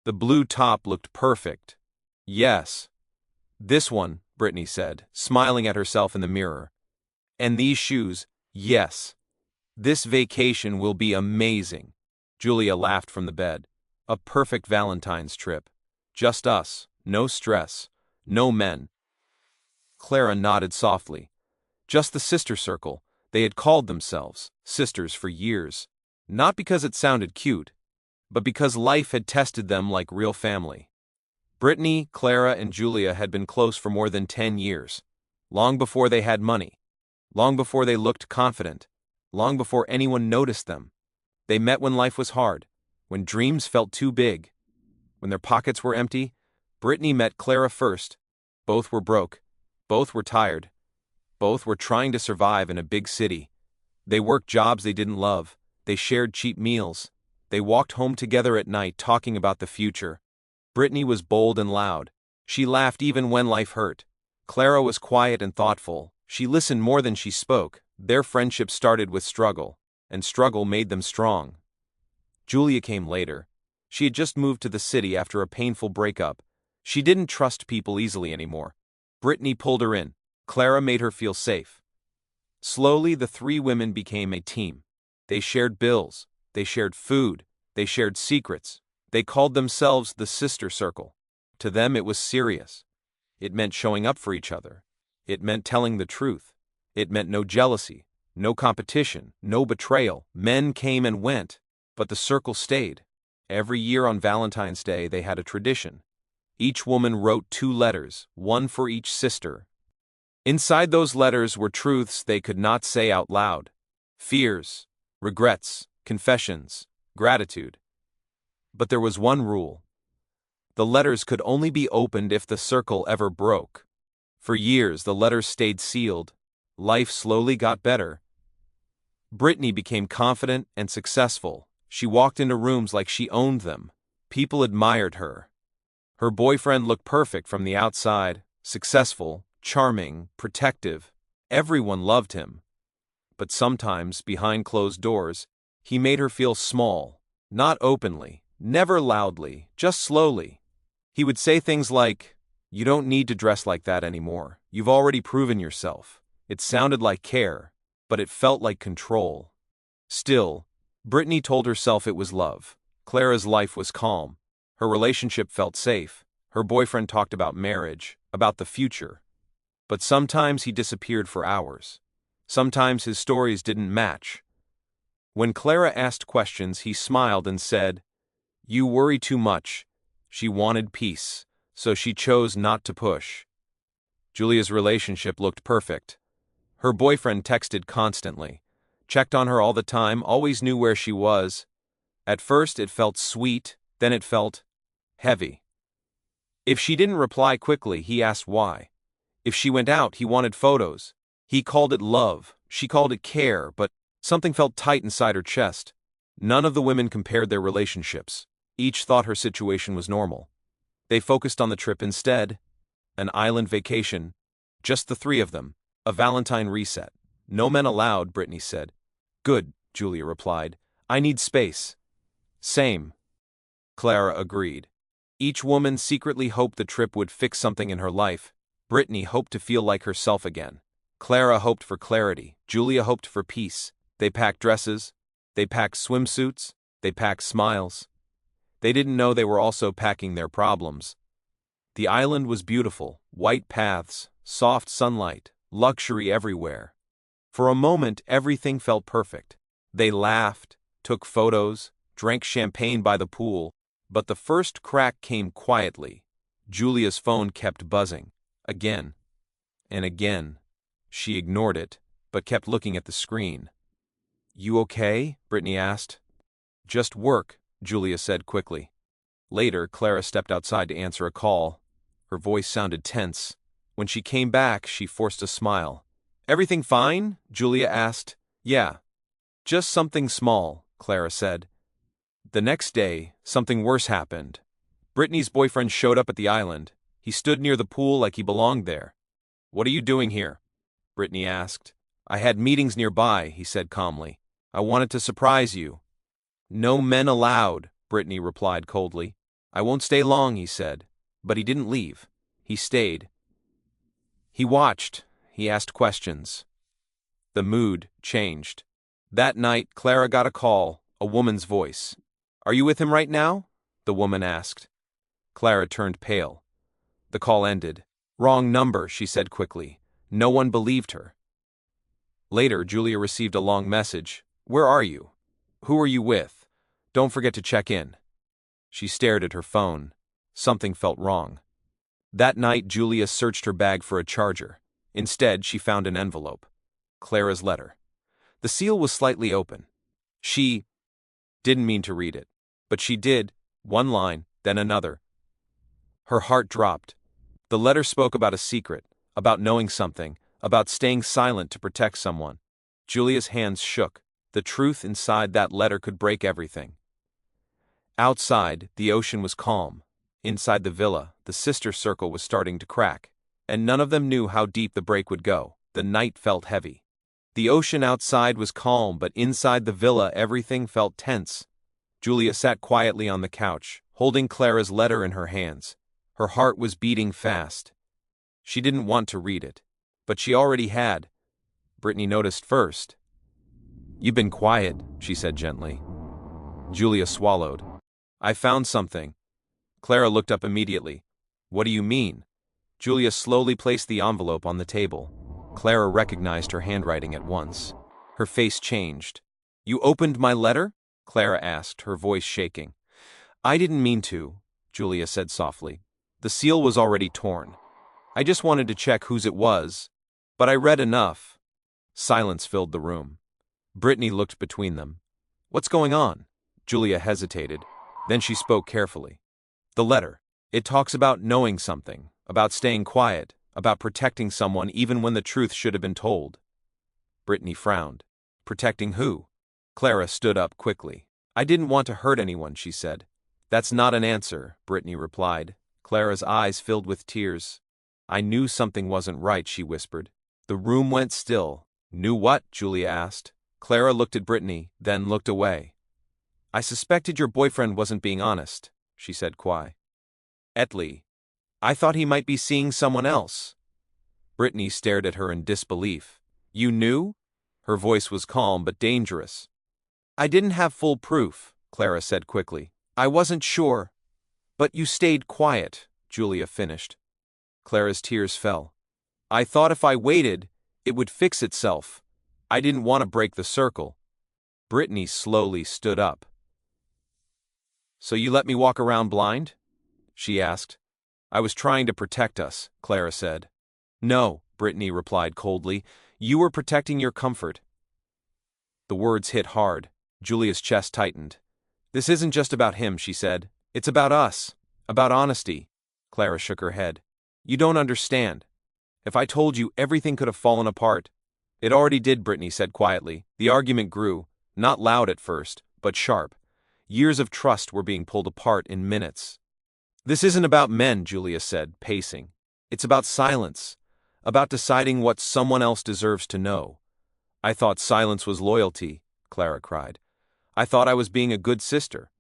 The blue top looked perfect. Yes. This one, Brittany said, smiling at herself in the mirror. And these shoes, yes. This vacation will be amazing. Julia laughed from the bed. A perfect Valentine's trip. Just us, no stress, no men. Clara nodded softly. Just the sister circle. They had called themselves sisters for years. Not because it sounded cute, but because life had tested them like real family. Brittany, Clara, and Julia had been close for more than 10 years. Long before they had money. Long before they looked confident. Long before anyone noticed them. They met when life was hard, when dreams felt too big. When their pockets were empty, Brittany met Clara first. Both were broke. Both were tired. Both were trying to survive in a big city. They worked jobs they didn't love. They shared cheap meals. They walked home together at night talking about the future. Brittany was bold and loud. She laughed even when life hurt. Clara was quiet and thoughtful. She listened more than she spoke. Their friendship started with struggle, and struggle made them strong. Julia came later. She had just moved to the city after a painful breakup. She didn't trust people easily anymore. Brittany pulled her in. Clara made her feel safe. Slowly, the three women became a team. They shared bills. They shared food. They shared secrets. They called themselves the sister circle. To them it was serious. It meant showing up for each other. It meant telling the truth. It meant no jealousy, no competition, no betrayal. Men came and went, but the circle stayed. Every year on Valentine's Day they had a tradition. Each woman wrote 2 letters, one for each sister. Inside those letters were truths they could not say out loud. Fears, regrets, confessions, gratitude. But there was one rule. The letters could only be opened if the circle ever broke. For years the letters stayed sealed. Life slowly got better. Brittany became confident and successful. She walked into rooms like she owned them. People admired her. Her boyfriend looked perfect from the outside, successful, charming, protective. Everyone loved him. But sometimes, behind closed doors, he made her feel small. Not openly, never loudly, just slowly. He would say things like, "You don't need to dress like that anymore. You've already proven yourself." It sounded like care, but it felt like control. Still, Brittany told herself it was love. Clara's life was calm. Her relationship felt safe. Her boyfriend talked about marriage, about the future. But sometimes he disappeared for hours. Sometimes his stories didn't match. When Clara asked questions, he smiled and said, "You worry too much." She wanted peace, so she chose not to push. Julia's relationship looked perfect. Her boyfriend texted constantly, checked on her all the time, always knew where she was. At first it felt sweet, then it felt heavy. If she didn't reply quickly, he asked why. If she went out, he wanted photos. He called it love, she called it care, but something felt tight inside her chest. None of the women compared their relationships. Each thought her situation was normal. They focused on the trip instead. An island vacation. Just the 3 of them. A Valentine reset. No men allowed, Brittany said. Good, Julia replied. I need space. Same. Clara agreed. Each woman secretly hoped the trip would fix something in her life. Brittany hoped to feel like herself again. Clara hoped for clarity. Julia hoped for peace. They packed dresses. They packed swimsuits. They packed smiles. They didn't know they were also packing their problems. The island was beautiful. White paths, soft sunlight, luxury everywhere. For a moment, everything felt perfect. They laughed, took photos, drank champagne by the pool, but the first crack came quietly. Julia's phone kept buzzing. Again. And again. She ignored it, but kept looking at the screen. You okay? Brittany asked. Just work, Julia said quickly. Later, Clara stepped outside to answer a call. Her voice sounded tense. When she came back, she forced a smile. Everything fine? Julia asked. Yeah. Just something small, Clara said. The next day, something worse happened. Brittany's boyfriend showed up at the island. He stood near the pool like he belonged there. What are you doing here? Brittany asked. I had meetings nearby, he said calmly. I wanted to surprise you. No men allowed, Brittany replied coldly. "I won't stay long," he said. But he didn't leave. He stayed. He watched. He asked questions. The mood changed. That night, Clara got a call, a woman's voice. "Are you with him right now?" the woman asked. Clara turned pale. The call ended. "Wrong number," she said quickly. No one believed her. Later, Julia received a long message. "Where are you? Who are you with? Don't forget to check in." She stared at her phone. Something felt wrong. That night, Julia searched her bag for a charger. Instead, she found an envelope. Clara's letter. The seal was slightly open. She didn't mean to read it, but she did, one line, then another. Her heart dropped. The letter spoke about a secret, about knowing something, about staying silent to protect someone. Julia's hands shook. The truth inside that letter could break everything. Outside, the ocean was calm. Inside the villa, the sister circle was starting to crack. And none of them knew how deep the break would go. The night felt heavy. The ocean outside was calm, but inside the villa everything felt tense. Julia sat quietly on the couch, holding Clara's letter in her hands. Her heart was beating fast. She didn't want to read it, but she already had. Brittany noticed first. "You've been quiet," she said gently. Julia swallowed. "I found something." Clara looked up immediately. "What do you mean?" Julia slowly placed the envelope on the table. Clara recognized her handwriting at once. Her face changed. "You opened my letter?" Clara asked, her voice shaking. "I didn't mean to," Julia said softly. "The seal was already torn. I just wanted to check whose it was. But I read enough." Silence filled the room. Brittany looked between them. "What's going on?" Julia hesitated. Then she spoke carefully. "The letter. It talks about knowing something, about staying quiet, about protecting someone even when the truth should have been told." Brittany frowned. "Protecting who?" Clara stood up quickly. "I didn't want to hurt anyone," she said. "That's not an answer," Brittany replied. Clara's eyes filled with tears. "I knew something wasn't right," she whispered. The room went still. "Knew what?" Julia asked. Clara looked at Brittany, then looked away. "I suspected your boyfriend wasn't being honest," she said quietly. "I thought he might be seeing someone else." Brittany stared at her in disbelief. "You knew?" Her voice was calm but dangerous. "I didn't have full proof," Clara said quickly. "I wasn't sure." "But you stayed quiet," Julia finished. Clara's tears fell. "I thought if I waited, it would fix itself. I didn't want to break the circle." Brittany slowly stood up. "So you let me walk around blind?" she asked. "I was trying to protect us," Clara said. "No," Brittany replied coldly. "You were protecting your comfort." The words hit hard. Julia's chest tightened. "This isn't just about him," she said. "It's about us. About honesty." Clara shook her head. "You don't understand. If I told you, everything could have fallen apart." "It already did," Brittany said quietly. The argument grew, not loud at first, but sharp. Years of trust were being pulled apart in minutes. "This isn't about men," Julia said, pacing. "It's about silence. About deciding what someone else deserves to know." "I thought silence was loyalty," Clara cried. "I thought I was being a good sister."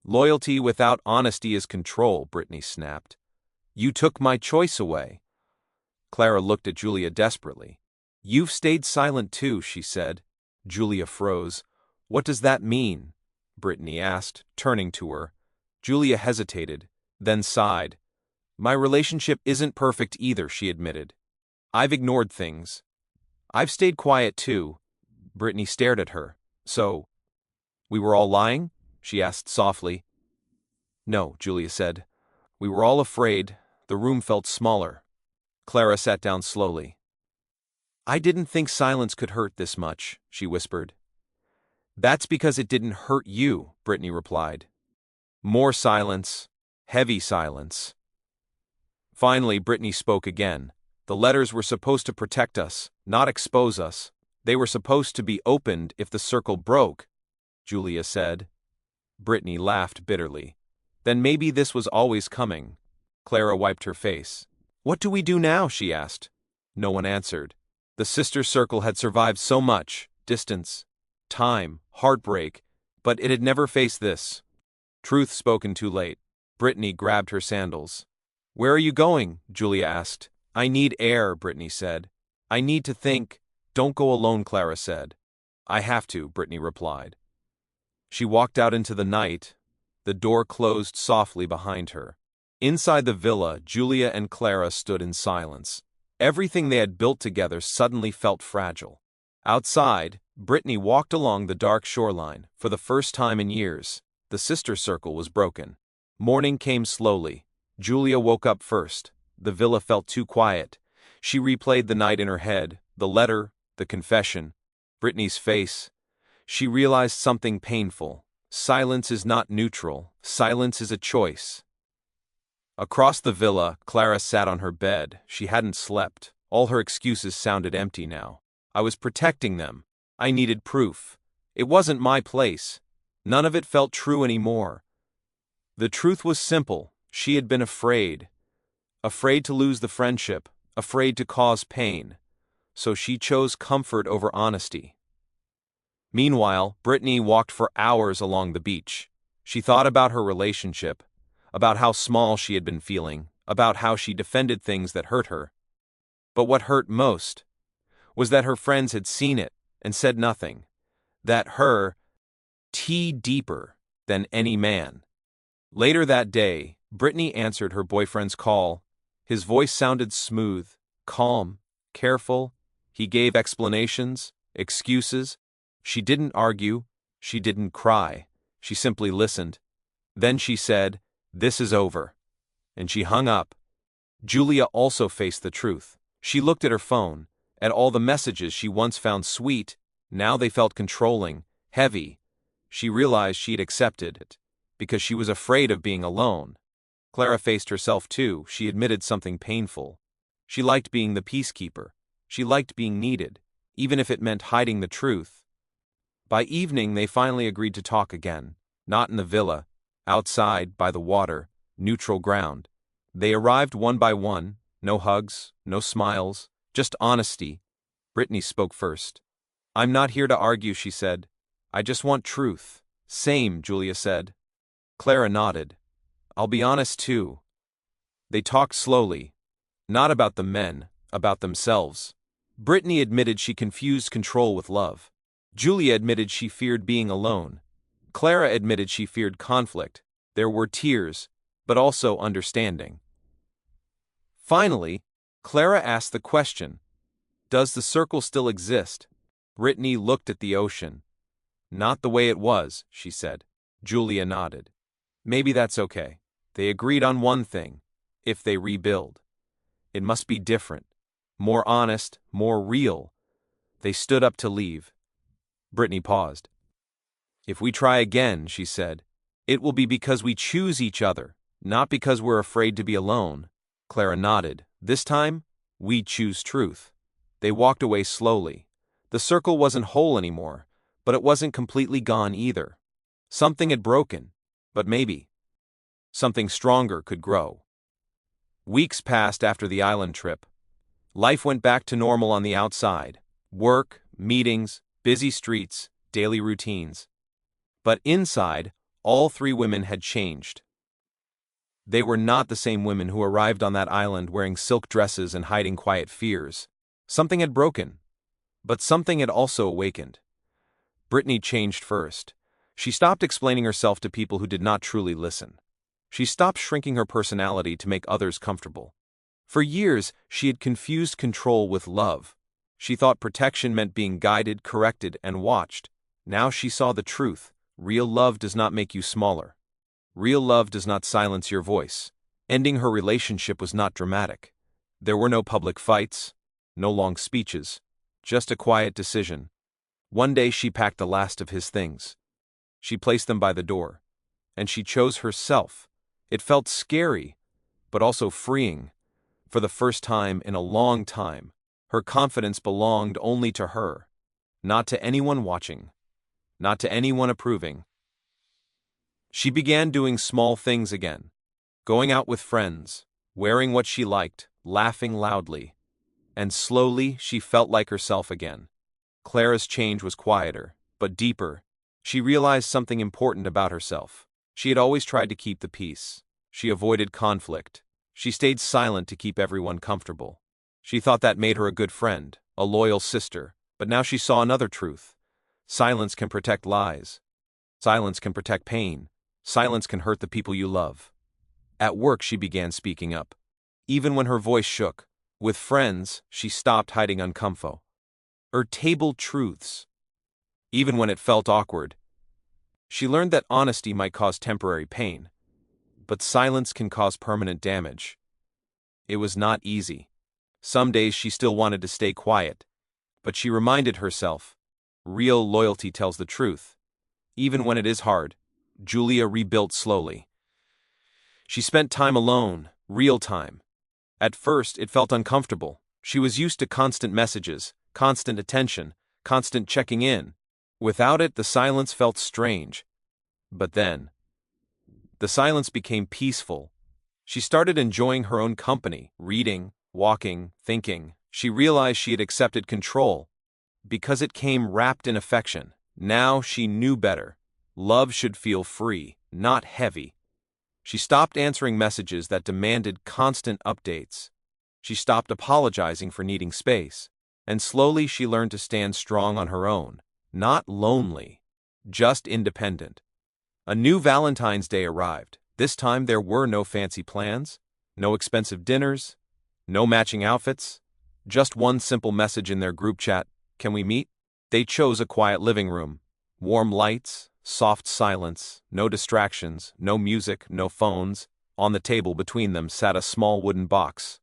"Loyalty without honesty is control," Brittany snapped. "You took my choice away." Clara looked at Julia desperately. "You've stayed silent too," she said. Julia froze. "What does that mean?" Brittany asked, turning to her. Julia hesitated, then sighed. "My relationship isn't perfect either," she admitted. "I've ignored things. I've stayed quiet too." Brittany stared at her. "So, we were all lying?" she asked softly. "No," Julia said. "We were all afraid." The room felt smaller. Clara sat down slowly. "I didn't think silence could hurt this much," she whispered. "That's because it didn't hurt you," Brittany replied. More silence, heavy silence. Finally, Brittany spoke again. "The letters were supposed to protect us, not expose us. They were supposed to be opened if the circle broke," Julia said. Brittany laughed bitterly. "Then maybe this was always coming." Clara wiped her face. "What do we do now?" she asked. No one answered. The sister circle had survived so much: distance, time, heartbreak, but it had never faced this. Truth spoken too late. Brittany grabbed her sandals. "Where are you going?" Julia asked. "I need air," Brittany said. "I need to think." "Don't go alone," Clara said. "I have to," Brittany replied. She walked out into the night. The door closed softly behind her. Inside the villa, Julia and Clara stood in silence. Everything they had built together suddenly felt fragile. Outside, Brittany walked along the dark shoreline. For the first time in years, the sister circle was broken. Morning came slowly. Julia woke up first. The villa felt too quiet. She replayed the night in her head, the letter, the confession, Brittany's face. She realized something painful. Silence is not neutral. Silence is a choice. Across the villa, Clara sat on her bed. She hadn't slept. All her excuses sounded empty now. "I was protecting them. I needed proof. It wasn't my place." None of it felt true anymore. The truth was simple. She had been afraid. Afraid to lose the friendship. Afraid to cause pain. So she chose comfort over honesty. Meanwhile, Brittany walked for hours along the beach. She thought about her relationship, about how small she had been feeling, about how she defended things that hurt her. But what hurt most was that her friends had seen it and said nothing. That her deeper than any man. Later that day, Brittany answered her boyfriend's call. His voice sounded smooth, calm, careful. He gave explanations, excuses. She didn't argue. She didn't cry. She simply listened. Then she said, "This is over." And she hung up. Julia also faced the truth. She looked at her phone, at all the messages she once found sweet. Now they felt controlling, heavy. She realized she had accepted it, because she was afraid of being alone. Clara faced herself too. She admitted something painful. She liked being the peacekeeper. She liked being needed, even if it meant hiding the truth. By evening, they finally agreed to talk again. Not in the villa. Outside, by the water, neutral ground. They arrived one by one. No hugs, no smiles, just honesty. Brittany spoke first. "I'm not here to argue," she said. "I just want truth." "Same," Julia said. Clara nodded. "I'll be honest too." They talked slowly. Not about the men, about themselves. Brittany admitted she confused control with love. Julia admitted she feared being alone. Clara admitted she feared conflict. There were tears, but also understanding. Finally, Clara asked the question, "Does the circle still exist?" Brittany looked at the ocean. "Not the way it was," she said. Julia nodded. "Maybe that's okay." They agreed on one thing. If they rebuild, it must be different. More honest, more real. They stood up to leave. Brittany paused. "If we try again," she said, "it will be because we choose each other, not because we're afraid to be alone." Clara nodded. "This time, we choose truth." They walked away slowly. The circle wasn't whole anymore, but it wasn't completely gone either. Something had broken, but maybe something stronger could grow. Weeks passed after the island trip. Life went back to normal on the outside. Work, meetings, busy streets, daily routines. But inside, all three women had changed. They were not the same women who arrived on that island wearing silk dresses and hiding quiet fears. Something had broken, but something had also awakened. Brittany changed first. She stopped explaining herself to people who did not truly listen. She stopped shrinking her personality to make others comfortable. For years, she had confused control with love. She thought protection meant being guided, corrected, and watched. Now she saw the truth. Real love does not make you smaller. Real love does not silence your voice. Ending her relationship was not dramatic. There were no public fights, no long speeches, just a quiet decision. One day she packed the last of his things. She placed them by the door, and she chose herself. It felt scary, but also freeing. For the first time in a long time, her confidence belonged only to her, not to anyone watching, not to anyone approving. She began doing small things again, going out with friends, wearing what she liked, laughing loudly, and slowly she felt like herself again. Clara's change was quieter, but deeper. She realized something important about herself. She had always tried to keep the peace. She avoided conflict. She stayed silent to keep everyone comfortable. She thought that made her a good friend, a loyal sister, but now she saw another truth. Silence can protect lies. Silence can protect pain. Silence can hurt the people you love. At work, she began speaking up. Even when her voice shook. With friends, she stopped hiding uncomfort. Her table truths. Even when it felt awkward. She learned that honesty might cause temporary pain, but silence can cause permanent damage. It was not easy. Some days she still wanted to stay quiet, but she reminded herself, real loyalty tells the truth. Even when it is hard, Julia rebuilt slowly. She spent time alone, real time. At first, it felt uncomfortable. She was used to constant messages, constant attention, constant checking in. Without it, the silence felt strange. But then, the silence became peaceful. She started enjoying her own company, reading, walking, thinking. She realized she had accepted control, because it came wrapped in affection. Now she knew better. Love should feel free, not heavy. She stopped answering messages that demanded constant updates. She stopped apologizing for needing space. And slowly she learned to stand strong on her own. Not lonely, just independent. A new Valentine's Day arrived. This time there were no fancy plans, no expensive dinners, no matching outfits. Just one simple message in their group chat, "Can we meet?" They chose a quiet living room. Warm lights, soft silence, no distractions, no music, no phones. On the table between them sat a small wooden box.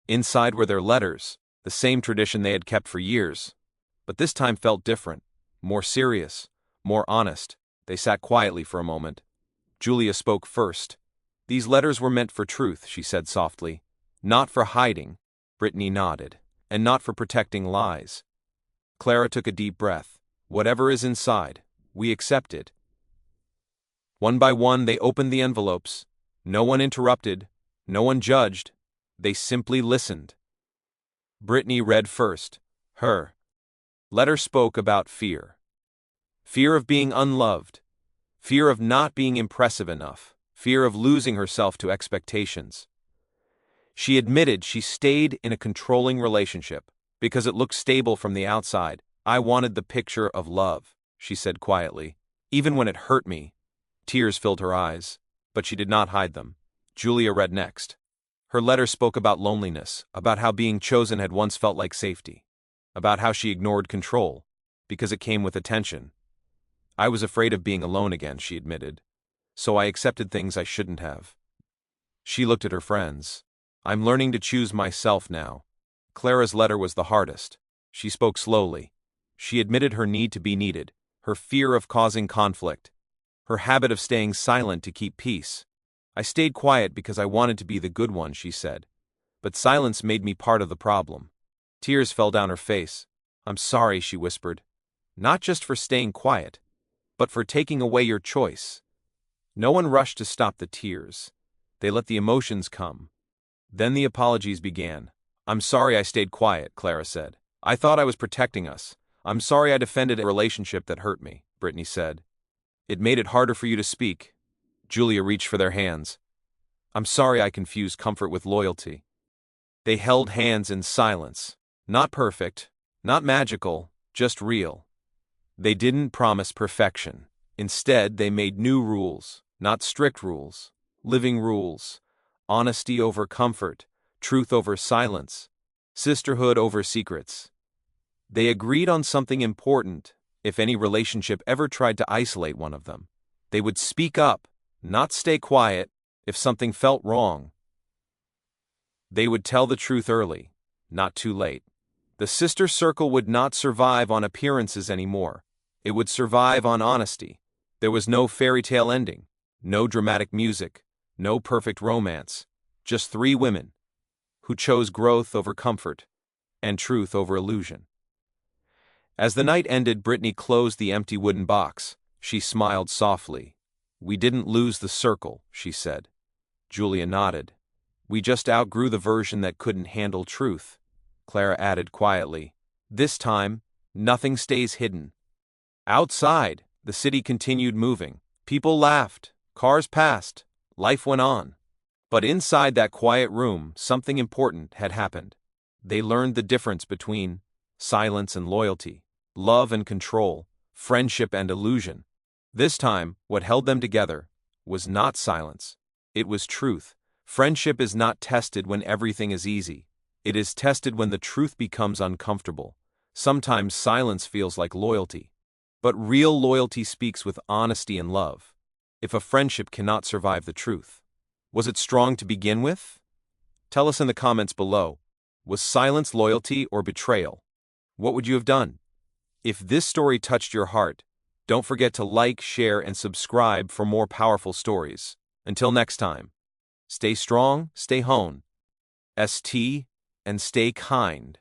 Inside were their letters, the same tradition they had kept for years. But this time felt different, more serious, more honest. They sat quietly for a moment. Julia spoke first. "These letters were meant for truth," she said softly. "Not for hiding." Brittany nodded. "And not for protecting lies." Clara took a deep breath. "Whatever is inside, we accept it." One by one, they opened the envelopes. No one interrupted. No one judged. They simply listened. Brittany read first. Her letter spoke about fear. Fear of being unloved. Fear of not being impressive enough. Fear of losing herself to expectations. She admitted she stayed in a controlling relationship because it looked stable from the outside. "I wanted the picture of love," she said quietly. "Even when it hurt me." Tears filled her eyes, but she did not hide them. Julia read next. Her letter spoke about loneliness, about how being chosen had once felt like safety, about how she ignored control, because it came with attention. "I was afraid of being alone again," she admitted, "so I accepted things I shouldn't have." She looked at her friends. "I'm learning to choose myself now." Clara's letter was the hardest. She spoke slowly. She admitted her need to be needed, her fear of causing conflict, her habit of staying silent to keep peace. "I stayed quiet because I wanted to be the good one," she said. "But silence made me part of the problem." Tears fell down her face. "I'm sorry," she whispered. "Not just for staying quiet, but for taking away your choice." No one rushed to stop the tears. They let the emotions come. Then the apologies began. "I'm sorry I stayed quiet," Clara said. "I thought I was protecting us. I'm sorry I defended a relationship that hurt me," Brittany said. "It made it harder for you to speak." Julia reached for their hands. "I'm sorry I confused comfort with loyalty." They held hands in silence. Not perfect, not magical, just real. They didn't promise perfection. Instead, they made new rules, not strict rules, living rules. Honesty over comfort, truth over silence, sisterhood over secrets. They agreed on something important. If any relationship ever tried to isolate one of them, they would speak up, not stay quiet. If something felt wrong, they would tell the truth early, not too late. The sister circle would not survive on appearances anymore. It would survive on honesty. There was no fairy tale ending, no dramatic music, no perfect romance. Just three women who chose growth over comfort and truth over illusion. As the night ended, Brittany closed the empty wooden box. She smiled softly. "We didn't lose the circle," she said. Julia nodded. "We just outgrew the version that couldn't handle truth," Clara added quietly. "This time, nothing stays hidden." Outside, the city continued moving. People laughed, cars passed, life went on. But inside that quiet room, something important had happened. They learned the difference between silence and loyalty, love and control, friendship and illusion. This time, what held them together was not silence. It was truth. Friendship is not tested when everything is easy. It is tested when the truth becomes uncomfortable. Sometimes silence feels like loyalty. But real loyalty speaks with honesty and love. If a friendship cannot survive the truth, was it strong to begin with? Tell us in the comments below. Was silence loyalty or betrayal? What would you have done? If this story touched your heart, don't forget to like, share, and subscribe for more powerful stories. Until next time, stay strong, stay hone, ST, and stay kind.